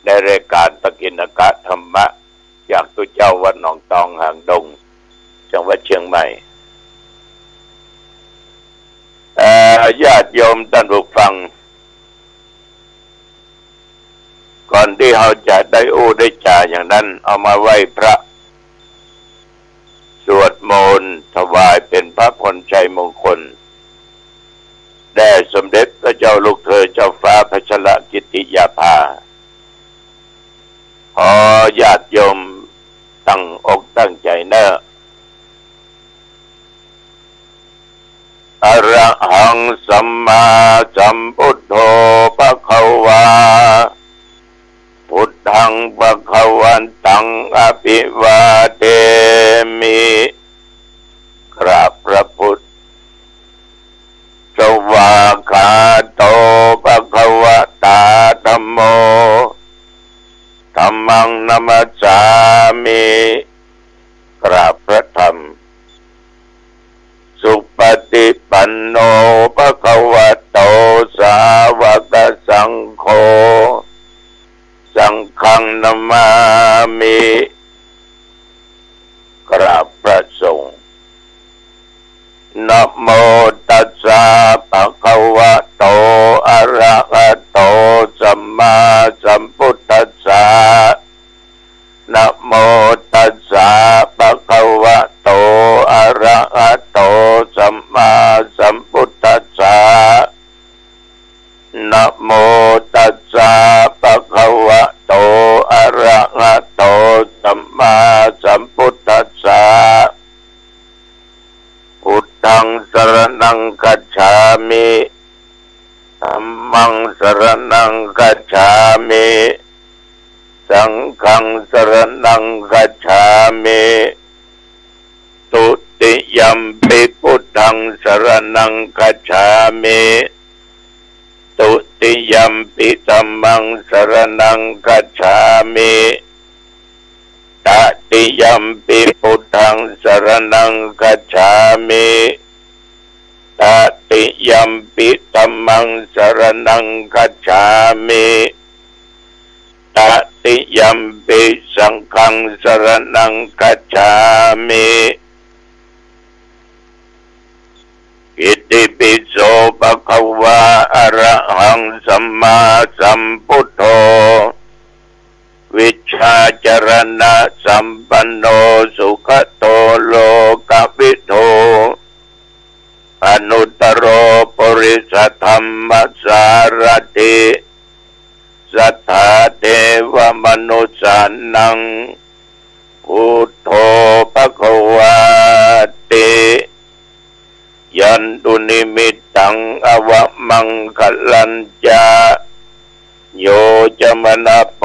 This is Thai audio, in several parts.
ในรายการตะกินกะธรรมะจากตุเจ้าวัดหนองตองหางดงจังหวัดเชียงใหม่ญาติโยมท่านผู้ฟังก่อนที่เราจะได้ได้จ่าอย่างนั้นเอามาไหว้พระสวดมนต์ถวายเป็นพระพลชัยมงคลแด่สมเด็จพระเจ้าลูกเธอเจ้าฟ้าพัชรกิติยาภาขอญาติโยมตั้งอกตั้งใจเนอะอะระหังสัมมาสัมพุทโธภควาพุทธังภวันตังอภิวาเทมิกราบพระพุทธสวากขาโตภควตาธัมโมธัมมังนัมสสามิกราบพระธรรมสุปฏิปันโนภควโตสาวกสังโฆสังฆังนามามิกราบพระสงฆ์นะโมตัสสะภะคะวะโตอะระหะโตสัมมาสัมพุทธัสสะนะโมตัสสะภะคะวะโตอะระหะโตสัมมาสัมพุทธัสสะนะโมตัสสะภะคะวะโตอะระหะโตสัมมาสัมพุทธัสสะพุทธังสรณังคัจฉามิธัมมังสรณังคัจฉามิสังฆังสรณังคัจฉามิตุติยัมปิพุทธังสรณังคัจฉามิตุติยัมปิธัมมังสรณังคัจฉามิตติยัมปิพุทธังสรณังคัจฉามิตติยัมปิธัมมังสรณังคัจฉามิตติยัมปิสังฆังสรณังคัจฉามิอิติปิโสภะคะวะอะระหังสัมมาสัมพุทโธวิชชาจรณะสัมปันโนสุขโตโลกวิโทอนุตตโรปริสธรรมสารติสัทธาเทวมนุสสานังพุทโธภควาติยันตุนิมิตตังอวมังคลัญจาโยจมนาโป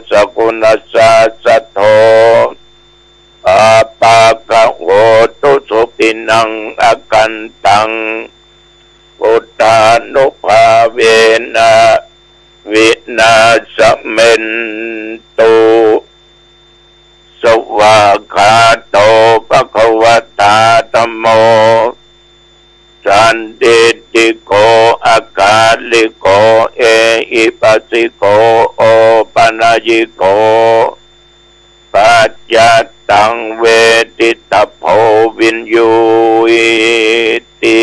สกุณสาสัทโธอาปากะโหตุสุปินังอากันตังพุทธานุภาเวนะวินาสเมนตุสวากขาโตภควตาธัมโมสันติติโกอากาลิโกเอหิปัสสิโกโอปนายิโกปัจจัตตังเวทิตาโพวินยูอิติ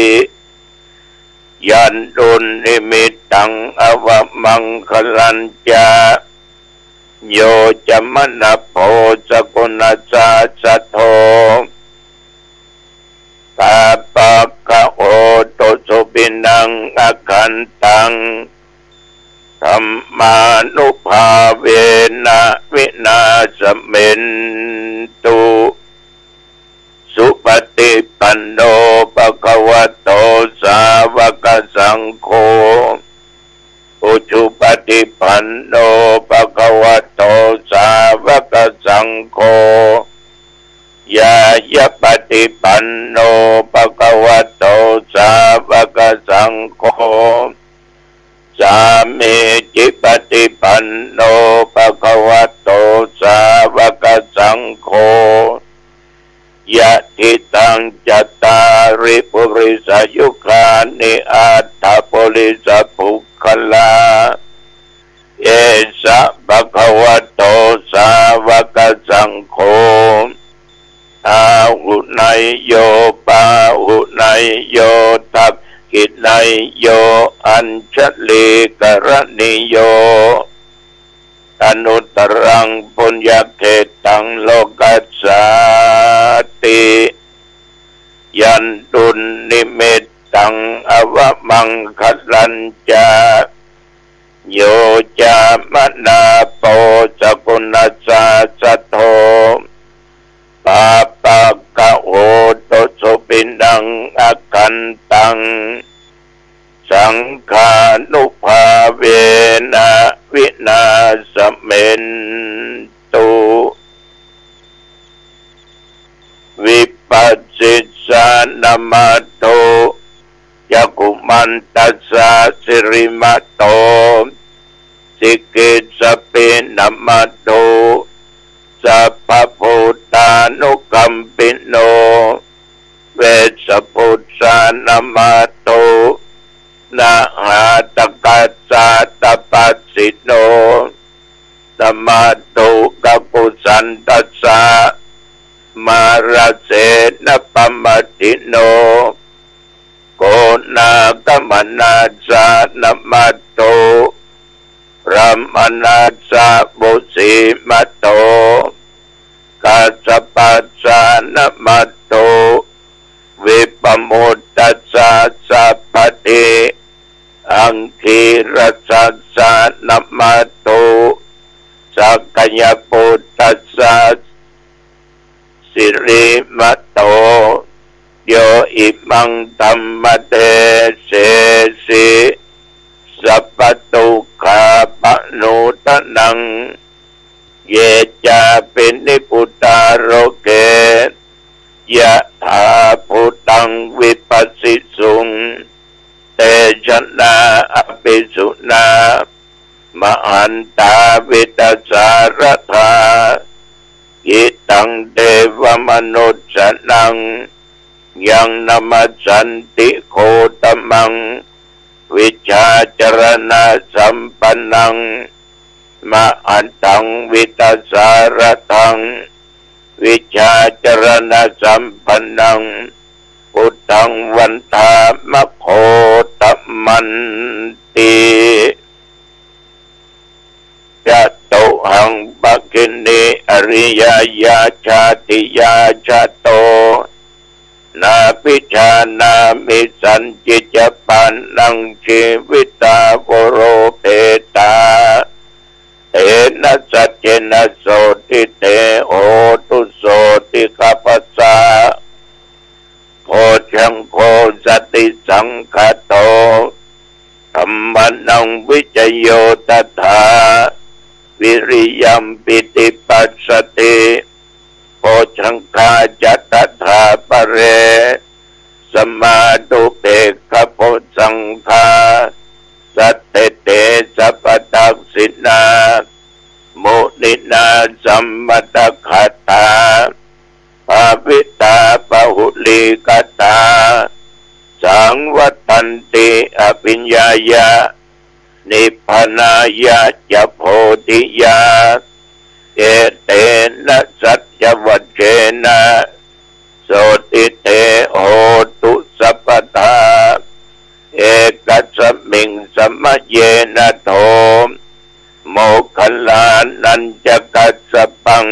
ยันตุนิมิตตังอวมังคลัญจาโยจมนาโพสกุณสาสัทโธตาปะกะโอตุสุปินังอาคันตังธัมมานุภาเวนะวินาสเมนตุสุปฏิปันโนภควโตสาวกสังโฆอุชุปฏิปันโนภควโตสาวกสังโฆยายะปฏิปันโนภควโตสาวกสังโฆสามีจิปฏิปันโนภควโตสาวกสังโฆยะทิตังจัตตาริปุริสยุคานิอัตถปุริสภุคลาเอสะภะคะ ยโยปาหุนัยโยทัพกินัยโยอัญชลีกรณิโยอนุตรังปุญญเขตังโลกัสสาติยันตุนิมิตตังอวมังคลัญจาโยจามนาโปสกุณัสสะสัทโธปาปะกะโหตุสุปินังอาคันตังสังฆานุภาเวนะวินาสเมนตุวิปัสสิสานามัตโตยะกุมันตัสสะสิริมัตโตสิกิสเปนามัตโตสัพพพุทธานุกัมปิโนเวสพุทธานามัตโตนาหาตกัสสะตปัสสิโนนามัตโตกัปุสันตัสสะมาราเสนปมัตติโนโกนากมนาสานามัตโตพระมนาสาบุสีมัตโตกัสสปัสสานามัตโตวิปมุตตัสสะสัพพติอังคีรัสสะนามัตโตสักขยปุตตัสสะสิริมัตโตโยอิมังธัมมเตเสสิสัพพทุกขาปนุตนังเยจาปินิพุตตาโรเกยะถาพุตังวิปัสสิสุงเตชนะอภิสุนามหันตาวิตัสสารธาอิตังเทวมนุษสนังยังนามัสสันติโคตมังวิชาจรณะสัมปันนังมหันตังวิตัสสารทังวิชาจรณะสัมปันนังพุทธังวันทามโคตมันติยัตโตหังปักขินีอริยญาชาติยาชาโตนาปิชานามิสันจิจปันนังชีวิตาวโรเปตาเตนะสัจเจนะโสติเตโอตุโสติกัปปะสะโพชังโคสติสังคโตธัมมานังวิจโยตถาวิริยัมปิติปัสสติโพชังคาจัตถาปะเรสมาดุเปกขโพสังฆาสัตเตเตสัพพทักษินามุนินาสัมมตคตาภาวิตาปหุลิกตาสังวัตันติอภิญญายะนิพพานายะจะโพธิยาเอเตนะสัจจวัจเจนะโสติเตโหตุสัพพทาเอกัสสมิงสัมมะเยนะโทโมคคัลลานัญจกัสสปัง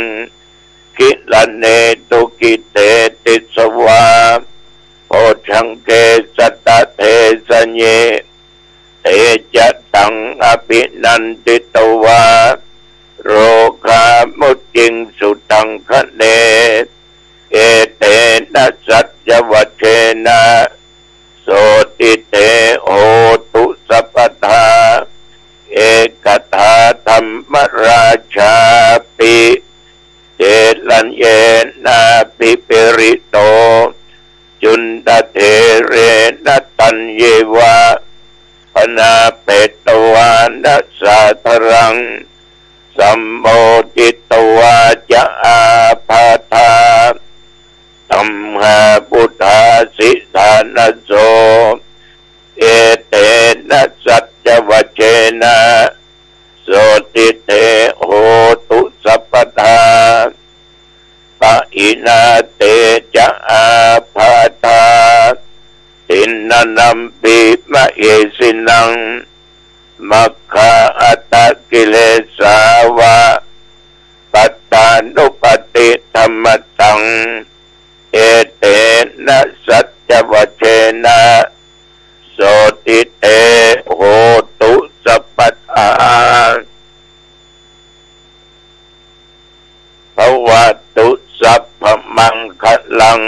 กิลเนตุกิเตติสวาโพชังเกสัตตะเทสเยเตจะตังอภินันติตวาโรคามุจิงสุตังคะเนเอเตนะสัจจวัจเจนะโสติเตโหตุสัพพทาเอกทาธรรมราชาปิเจลัญเยนะปิเปริโตจุนตเทเรนะตัญเยวะพนาเปตวานะสาธรังสัมโมจิตวาจะอาภาธาธัมหาพุทธาสิทานโสเอเตนะสัจจวัจเจนะโสติเตโหตุสัพพทาปะอินาเตจะอา นัมปิมะเอสินังมัคคาอัตตกิเลสาวะปัตตานุปติธรรมตังเอเตนะสัจจวัชเชนะโสติเตโหตุสัพพะภวตุสัพพมังคลัง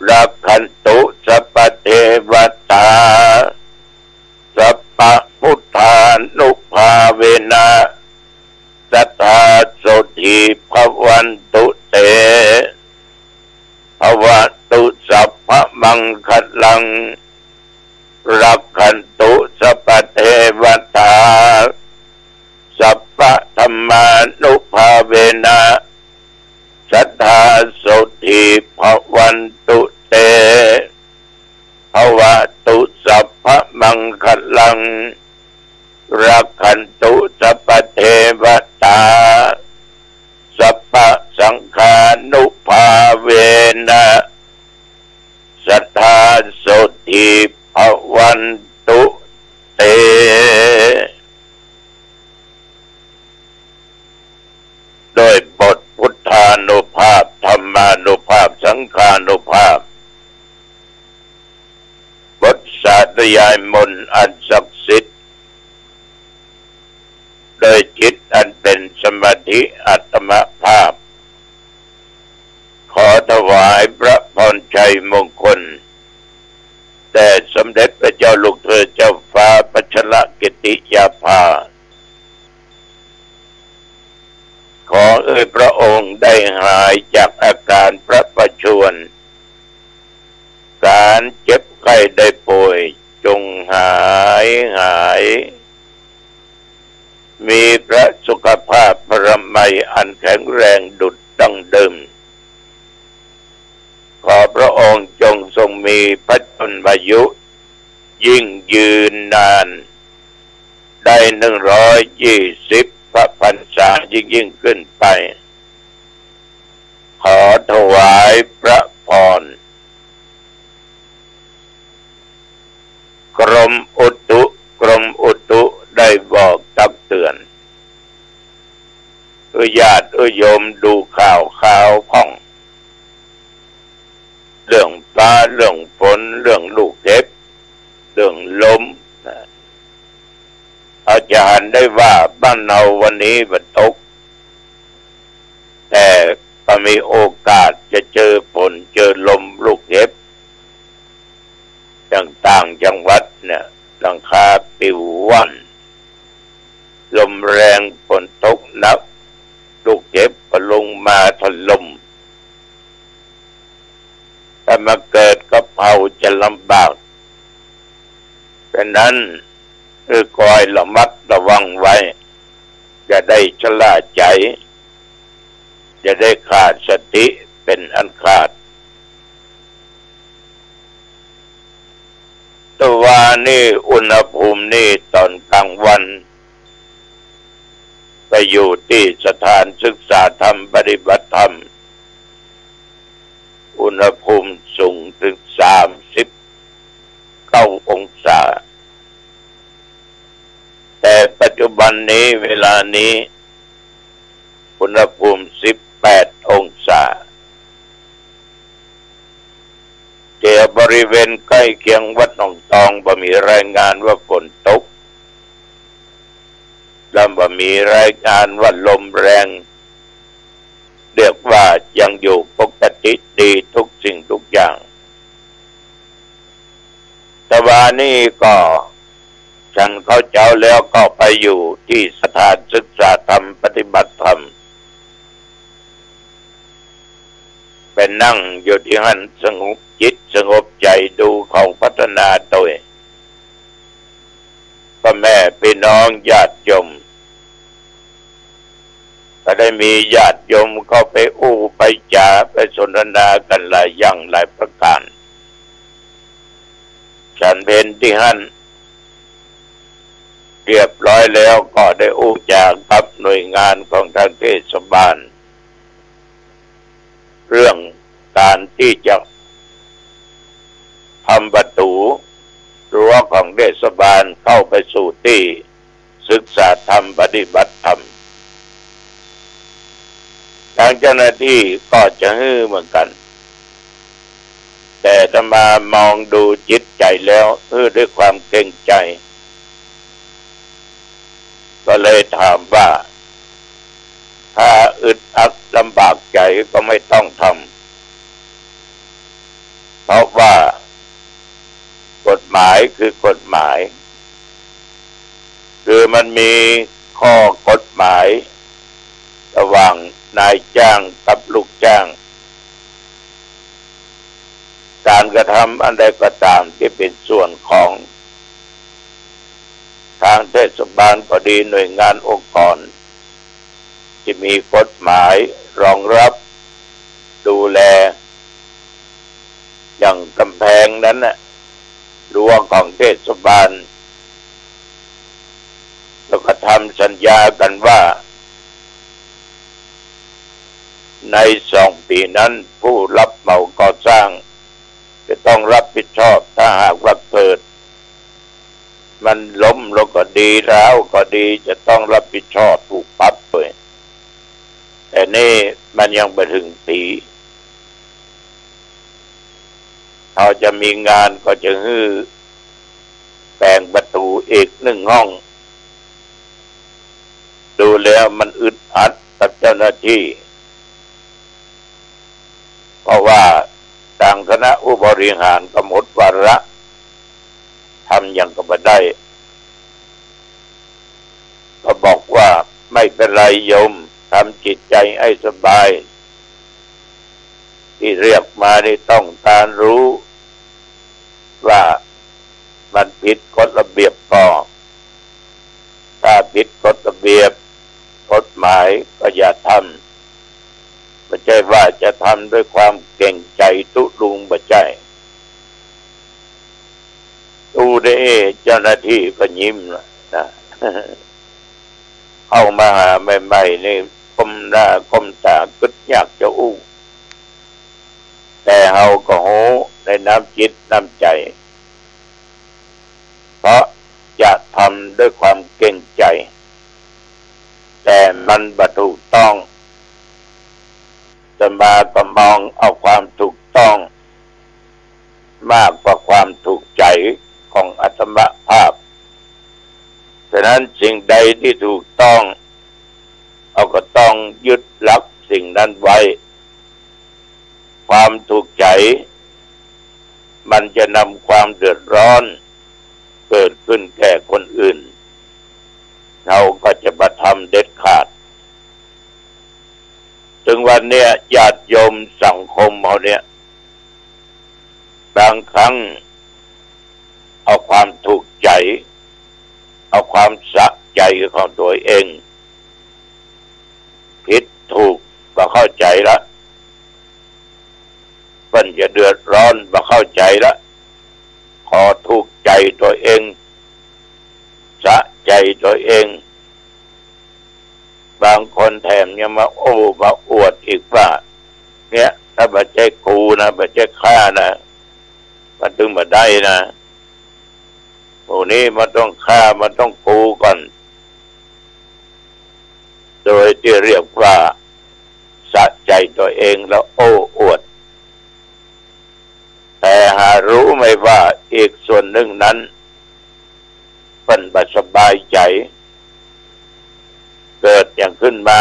รักขันตุสัพพเทวตาสัพพพุทธานุภาเวนะสัทธาโสติภวันตุเตภวตุสัพพมังคลังรักขันตุสัพพเทวตาสัพพธรรมานุภาเวนะสัทธาโสติภวันตุเตภวตุสัพพมังคลังรักขันตุสัพพเทวตาสัพพสังฆานุภาเวนะสัทธาโสติภวันตุเตโดยบทพุทธานุภาพธรรมานุภาพสังฆานุภาพบทสาธยายมนต์อันศักดิ์สิทธิ์โดยจิตอันเป็นสมาธิอัตมภาพขอถวายพระพรชัยมงคลแด่สมเด็จพระเจ้าลูกเธอเจ้าฟ้าพัชรกิติยาภาขอพระองค์ได้หายจากอาการพระประชวรการเจ็บไข้ได้ป่วยจงหายมีพระสุขภาพพระมัยอันแข็งแรงดุจดังเดิมขอพระองค์จงทรงมีพระชนมายุยิ่งยืนนานได้120 พระพรรษายิ่งขึ้นไปขอถวายพระพรกรมอุตุได้บอกตักเตือนญาติโยมดูข่าวพ่องเรื่องฟ้าเรื่องฝนเรื่องลูกเห็บเรื่องลมอาจารย์ได้ว่าบ้านเราวันนี้ฝนตกแต่ก็มีโอกาสจะเจอฝนเจอลมลูกเห็บอย่างต่างจังหวัดเนี่ยหลังคาปิวว่อนลมแรงฝนตกหนักลูกเห็บก็ลงมาถล่มถ้ามาเกิดกะเพราจะลำบากดังนั้นคอยระมัดระวังไว้อย่าได้ชะล่าใจอย่าได้ขาดสติเป็นอันขาดตัวนี่อุณหภูมินี่ตอนกลางวันไปอยู่ที่สถานศึกษาธรรมปฏิบัติธรรมอุณหภูมิสูงถึง39 องศาแต่ปัจจุบันนี้เวลานี้อุณหภูมิ18 องศาเกี่ยวบริเวณใกล้เคียงวัดหนองตองบ่มีรายงานว่าฝนตกและบ่มีรายงานว่าลมแรงเรียกว่ายังอยู่ปกติดีทุกสิ่งทุกอย่างแต่ว่านี่ก็ฉันเข้าเจ้าแล้วก็ไปอยู่ที่สถานศึกษาธรรมปฏิบัติธรรมไปนั่งอยู่ที่หันสงบจิตสงบใจดูเขาพัฒนาตัวพ่อแม่พี่น้องญาติโยมก็ได้มีญาติโยมเข้าไปอู้ไปจาไปสนทนากันหลายอย่างหลายประการฉันเป็นที่หันเรียบร้อยแล้วก็ได้อู้จากับหน่วยงานของทางเทศบาลเรื่องการที่จะทำประตู ตูรั้วของเทศบาลเข้าไปสู่ที่ศึกษาธรรมปฏิบัติธรรมทางเจ้าหน้าที่ก็จะฮือเหมือนกันแต่ถ้ามามองดูจิตใจแล้วด้วยความเกรงใจก็เลยถามว่าถ้าอึดอัดลำบากใจก็ไม่ต้องทำเพราะว่ากฎหมายคือกฎหมายคือมันมีข้อกฎหมายระหว่างนายจ้างกับลูกจ้างการกระทำอันใดก็ตามที่เป็นส่วนของทางเทศบาลก็ดีหน่วยงานองค์กรที่มีกฎหมายรองรับดูแลอย่างกำแพงนั้นน่ะรั้วของเทศบาลแล้วก็ทำสัญญากันว่าใน2 ปีนั้นผู้รับเหมาก่อสร้างจะต้องรับผิดชอบถ้าหากว่าเกิดมันล้มแล้วก็ดีแล้วก็ดีจะต้องรับผิดชอบถูกปรับไปแต่นี่มันยังไม่ถึงปีเขาจะมีงานก็จะแปลงประตูอีก1 ห้องดูแล้วมันอึดอัดกับเจ้าหน้าที่เพราะว่าทางคณะผู้บริหารก็หมดวาระทำอย่างก็ไม่ได้ก็บอกว่าไม่เป็นไรโยมทำจิตใจให้สบายที่เรียกมานี่ต้องการรู้ว่ามันผิดกฎระเบียบก็ถ้าผิดกฎระเบียบกฎหมายก็อย่าทำไม่ใช่ว่าจะทำด้วยความเก่งใจตุลุงบ่ใช่ดูได้เจ้าหน้าที่ก็ยิ้มนะเข้ามาหาใหม่ๆนี่ก้มหน้าก้มตาก็อยากจะอู้แต่เฮาก็โหในน้ำจิตน้ำใจเพราะจะทำด้วยความเก่งใจแต่มันบ่ถูกต้องจะมาก็มองเอาความถูกต้องมากกว่าความถูกใจของอัตมภาพฉะนั้นสิ่งใดที่ถูกต้องเราก็ต้องยึดหลักสิ่งนั้นไว้ความถูกใจมันจะนำความเดือดร้อนเกิดขึ้นแก่คนอื่นเราก็จะมาทำเด็ดขาดถึงวันเนี้ยญาติโยมสังคมเราเนี่ยบางครั้งเอาความถูกใจเอาความสะใจของตัวเองผิดถูกก็เข้าใจละเพิ่นจะเดือดร้อนก็เข้าใจละขอถูกใจตัวเองสะใจตัวเองบางคนแถมยังมาโอ้มาอวดอีกว่าเนี่ยถ้าไม่ใช่กูนะไม่ใช่ข้านะมันถึงมาได้นะโอ้นี้มันต้องฆ่ามันต้องกูก่อนโดยที่เรียกว่าสะใจตัวเองแล้วโอ้อวดแต่หารู้ไหมว่าอีกส่วนหนึ่งนั้นเป็นบ่สบายใจเกิดอย่างขึ้นมา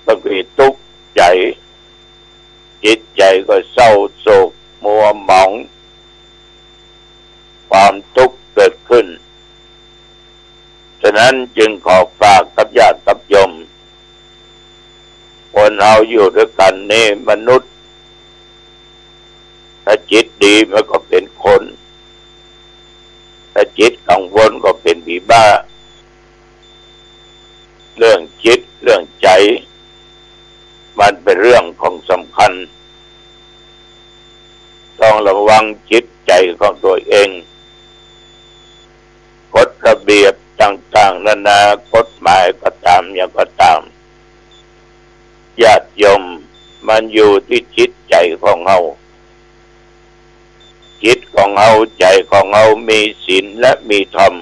บางทีทุกข์ใจจิตใจก็เศร้าโศกมัวหมองความทุกข์เกิดขึ้นฉะนั้นจึงขอฝากกับญาติกับโยมคนเราอยู่ด้วยกันนี่มนุษย์ถ้าจิตดีมันก็เป็นคนถ้าจิตกังวลก็เป็นผีบ้าเรื่องจิตเรื่องใจมันเป็นเรื่องของสำคัญต้องระวังจิตใจของตัวเองกฎระเบียบต่างๆนานากฎหมายก็ตามอย่างก็ตามญาติโยมมันอยู่ที่จิตใจของเรา จิตของเราใจของเรามีศีลและมีธรรม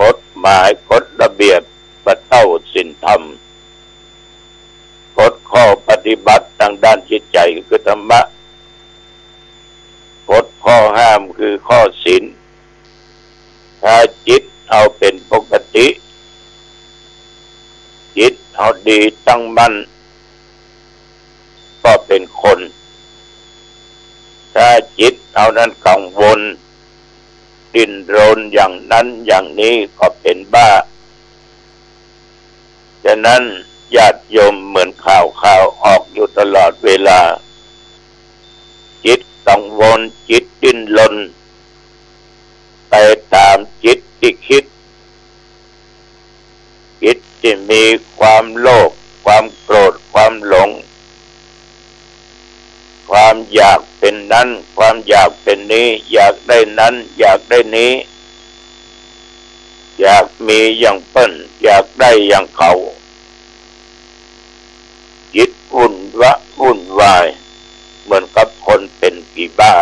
กฎหมายกฎระเบียบประเต้าศีลธรรมกฎข้อปฏิบัติทางด้านจิตใจคือธรรมะกฎข้อห้ามคือข้อศีลถ้าจิตเอาเป็นปกติจิตเอาดีตั้งมั่นก็เป็นคนถ้าจิตเอานั้นกังวลดิ้นรนอย่างนั้นอย่างนี้ก็เป็นบ้าฉะนั้นญาติโยมเหมือนข่าวออกอยู่ตลอดเวลาจิตกังวลจิตดิ้นรนไปตามจิตที่คิดจิตที่มีความโลภความโกรธความหลงความอยากเป็นนั้นความอยากเป็นนี้อยากได้นั้นอยากได้นี้อยากมีอย่างเปิ้นอยากได้อย่างเขาจิตวุ่นวายเหมือนกับคนเป็นผีบ้า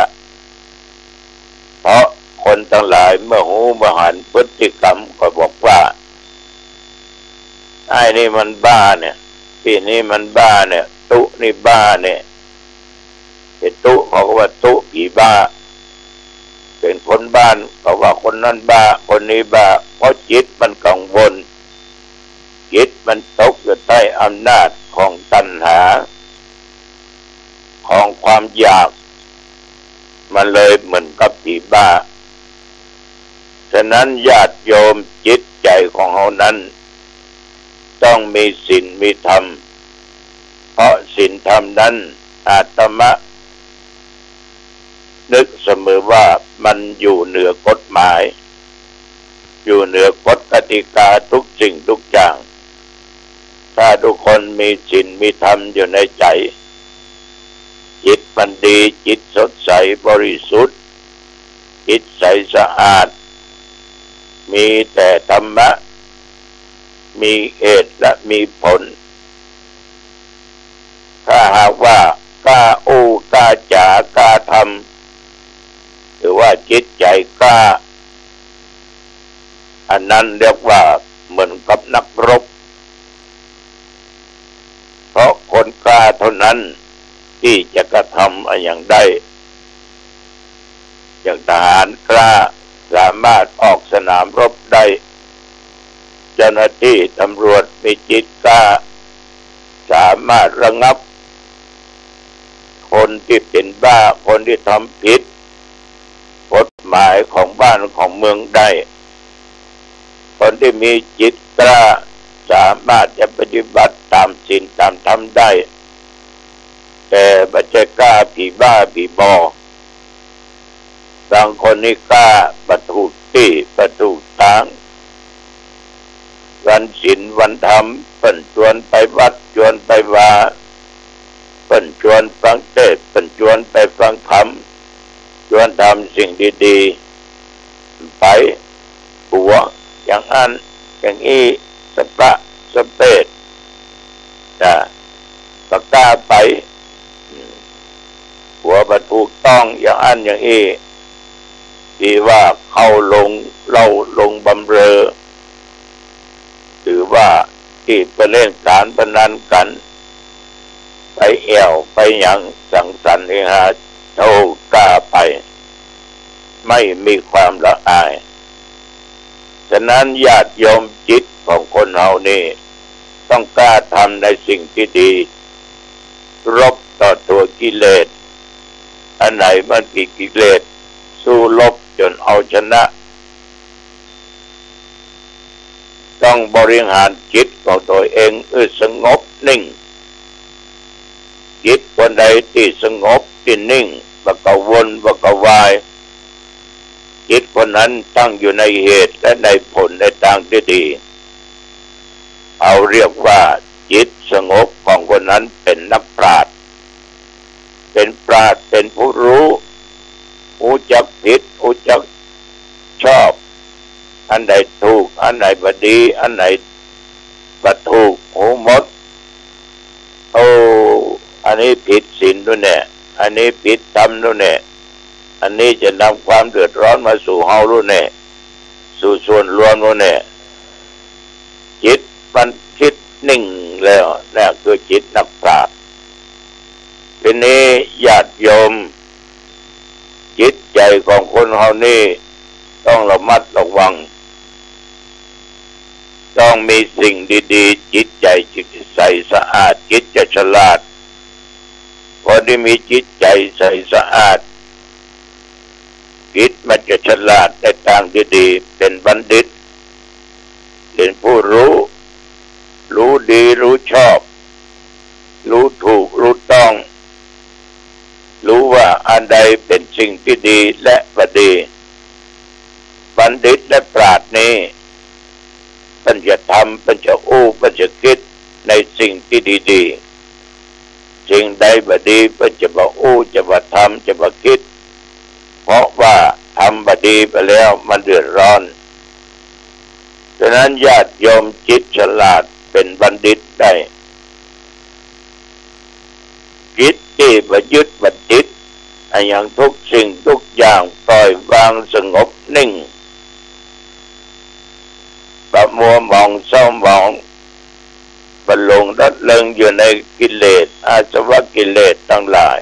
เพราะคนทั้งหลายเมื่อหูมาหันพฤติกรรมก็บอกว่าไอ้นี่มันบ้าเนี่ยพี่นี่มันบ้าเนี่ยตุนี่บ้าเนี่ยเป็นตุเขาก็ว่าตุผีบ้าเป็นคนบ้านเขาว่าคนนั้นบ้าคนนี้บ้าเพราะจิตมันกังวลจิตมันตกอยู่ใต้อำนาจของตัณหาของความอยากมันเลยเหมือนกับผีบ้าฉะนั้นญาติโยมจิตใจของเขานั้นต้องมีศีลมีธรรมเพราะศีลธรรมนั้นอาตมะนึกเสมอว่ามันอยู่เหนือกฎหมายอยู่เหนือกฎกติกาทุกสิ่งทุกอย่างถ้าทุกคนมีศีลมีธรรมอยู่ในใจจิตมันดีจิตสดใสบริสุทธิ์จิตใสสะอาดมีแต่ธรรมะมีเหตุและมีผลถ้าหากว่ากล้าอู้กล้าจากล้าทำหรือว่าจิตใจกล้าอันนั้นเรียกว่าเหมือนกับนักรบเพราะคนกล้าเท่านั้นที่จะกระทำอย่างใดอย่างทหารกล้าสามารถออกสนามรบได้เจ้าหน้าที่ตำรวจมีจิตกล้าสามารถระงับคนที่เป็นบ้าคนที่ทำผิดกฎหมายของบ้านของเมืองได้คนที่มีจิตกล้าสามารถจะปฏิบัติตามศีลตามธรรมได้แต่ไม่ใช่กล้าผีบ้าผีบอบางคนนี่กล้าประตูที่ประตูทางวันศีลวันธรรมเปิ่นชวนไปวัดชวนไปว่าเปิ่นชวนฟังเทศน์เปิ่นชวนไปฟังธรรมชวนทำสิ่งดีๆไปหัวอย่างอันอย่างนี้สปะสเปดก็กล้าไปหัวประถูกต้องอย่างอันอย่างนี้ที่ว่าเข้าลงบำเรอหรือว่าที่ไปเล่นการพนันกันไปแอวไปอย่างสังสรรค์เฮฮาเท่ากล้าไปไม่มีความละอายฉะนั้นญาติโยมจิตของคนเฮานี่ต้องกล้าทำในสิ่งที่ดีรบต่อตัวกิเลสอันไหนมันกิเลสสู้รบจนเอาชนะต้องบริหารจิตของตัวเองสงบนิ่งจิตคนใดที่สงบที่นิ่งบ่กวนบ่กวายจิตคนนั้นตั้งอยู่ในเหตุและในผลในทางที่ดีเอาเรียกว่าจิตสงบของคนนั้นเป็นนักปราชญ์เป็นปราชญ์เป็นผู้รู้จักผิดจักชอบอันใดถูกอันไหนบ่ดีอันไหนบ่ถูกหมดอันนี้ผิดศีลด้วยเนี่ย อันนี้ผิดทำนู่นเนี่ยอันนี้จะนำความเดือดร้อนมาสู่เฮานู่นเนี่ยสู่ส่วนรวมนู่นเนี่ยจิตมันคิดนิ่งแล้วนี่คือจิตนักปราชญ์ทีนี้ญาติโยมจิตใจของคนเฮานี่ต้องระมัดระวังต้องมีสิ่งดีๆจิตใจจิตใสสะอาดจิตจะฉลาดพอได้มีจิตใจใสสะอาดจิตมันจะฉลาดในทางที่ดีเป็นบัณฑิตเป็นผู้รู้ดีรู้ชอบรู้ถูกรู้ต้องรู้ว่าอันใดเป็นสิ่งที่ดีและบ่ดีบัณฑิตและปราชญ์นี้มันจะทำมันจะมันจะคิดในสิ่งที่ดีๆสิ่งใดบ่ดีมันจะบ่จะบ่ทำจะบ่คิดเพราะว่าทำบ่ดีไปแล้วมันเดือดร้อนฉะนั้นญาติโยมจิตฉลาดเป็นบัณฑิตได้จิตที่บ่ยึดบ่ติดอย่างทุกสิ่งทุกอย่างปล่อยวางสงบนิ่งประมัวมองเศร้าหมองบรรลงรัดเริงอยู่ในกิเลสอาสวะกิเลสทั้งหลาย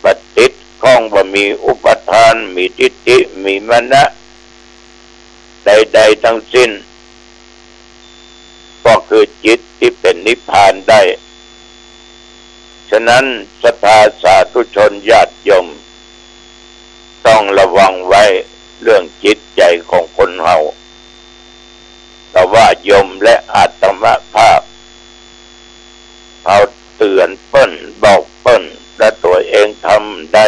ปฏิดข้องว่ามีอุปทานมีทิฏฐิมีมนะใดๆทั้งสิ้นก็คือจิตที่เป็นนิพพานได้ฉะนั้นศรัทธาสาธุชนญาติโยมต้องระวังไว้เรื่องจิตใจของคนเฮาแต่ว่าโยมและอาตมาภาพเอาเตือนเปิ้นบอกเปิ้นและตัวเองทำได้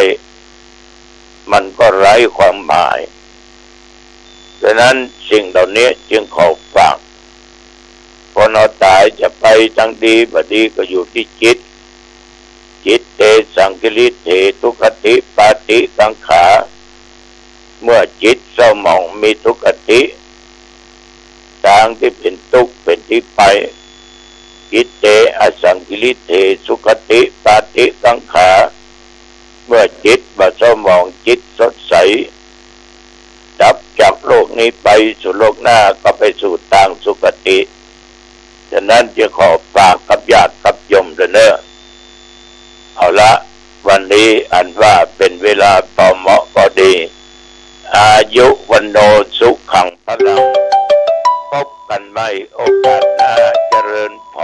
มันก็ไร้ความหมายฉะนั้นสิ่งเหล่านี้จึงขอฝากพอเราตายจะไปทางดีบ่ดีก็อยู่ที่จิตเตสังกิริเถทุกขติปาติกังขาเมื่อจิตเศร้าหมองมีทุกขติทางที่เป็นทุกข์เป็นที่ไปจิตเตอสังกิริเถสุขติปาติกังขาเมื่อจิตบ่เศร้าหมองจิตสดใสดับจากโลกนี้ไปสู่โลกหน้าก็ไปสู่ทางสุคติฉะนั้นจะขอฝากกับญาติกับโยมด้วยเนอะเอาละวันนี้อันว่าเป็นเวลาพอเหมาะพอดีอายุวันโนสุขังพลังพบกันใหม่โอกาสหน้าเจริญพร